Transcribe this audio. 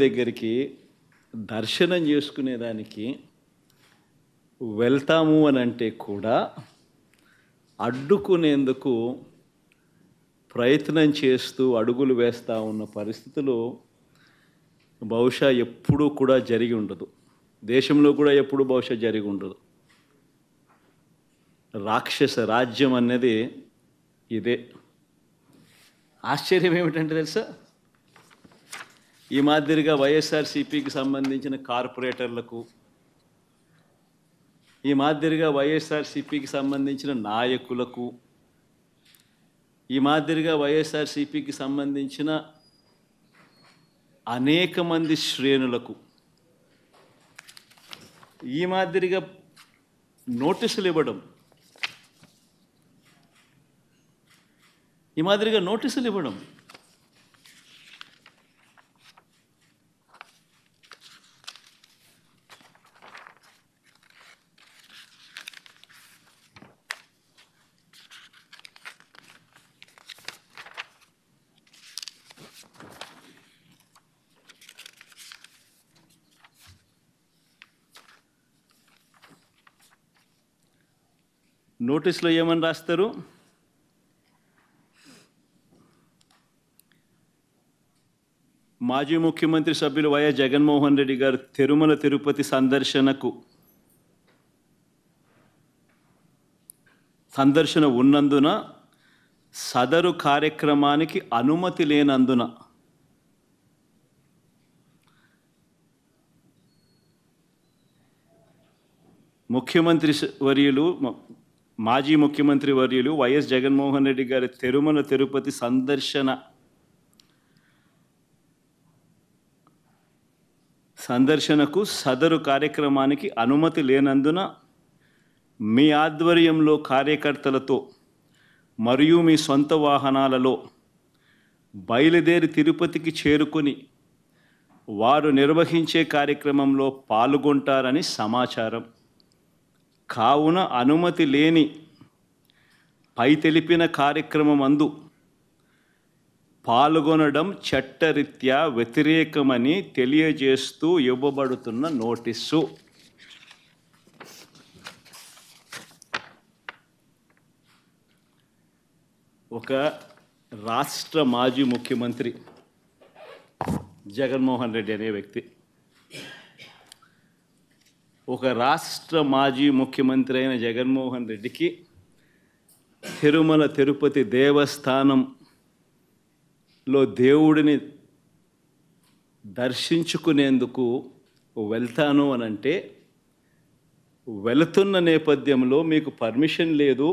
దగ్గరికి దర్శనం చేసుకునేదానికి వెళ్తాము అని అంటే కూడా అడ్డుకునేందుకు ప్రయత్నం చేస్తూ అడుగులు వేస్తూ ఉన్న పరిస్థితులు బహుశా ఎప్పుడూ కూడా జరిగి ఉండదు. దేశంలో కూడా ఎప్పుడు బహుశా జరిగి ఉండదు. రాక్షస రాజ్యం అనేది ఇదే. ఆశ్చర్యం ఏమిటంటే తెలుసా, ఈ మాదిరిగా వైఎస్ఆర్సీపీకి సంబంధించిన కార్పొరేటర్లకు, ఈ మాదిరిగా వైఎస్ఆర్సీపీకి సంబంధించిన నాయకులకు, ఈ మాదిరిగా వైఎస్ఆర్సీపీకి సంబంధించిన అనేక మంది శ్రేణులకు ఈ మాదిరిగా నోటీసులు ఇవ్వడం, నోటీసులో ఏమని రాస్తారు? మాజీ ముఖ్యమంత్రి సభ్యులు వైఎస్ జగన్మోహన్ రెడ్డి గారు తిరుమల తిరుపతి సందర్శన ఉన్నందున సదరు కార్యక్రమానికి అనుమతి లేనందున మాజీ ముఖ్యమంత్రి వర్యులు వైఎస్ జగన్మోహన్ రెడ్డి గారి తిరుమల తిరుపతి సందర్శనకు సదరు కార్యక్రమానికి అనుమతి లేనందున మీ ఆధ్వర్యంలో కార్యకర్తలతో మరియు మీ సొంత వాహనాలలో బయలుదేరి తిరుపతికి చేరుకొని వారు నిర్వహించే కార్యక్రమంలో పాల్గొంటారని సమాచారం. కావున అనుమతి లేని పై తెలిపిన కార్యక్రమమందు పాల్గొనడం చట్టరీత్యా వ్యతిరేకమని తెలియజేస్తూ ఇవ్వబడుతున్న నోటీసు. ఒక రాష్ట్ర మాజీ ముఖ్యమంత్రి జగన్మోహన్ రెడ్డి అనే వ్యక్తి, ఒక రాష్ట్ర మాజీ ముఖ్యమంత్రి అయిన జగన్మోహన్ రెడ్డికి తిరుమల తిరుపతి దేవస్థానంలో దేవుడిని దర్శించుకునేందుకు వెళ్తాను అనంటే, వెళుతున్న నేపథ్యంలో మీకు పర్మిషన్ లేదు,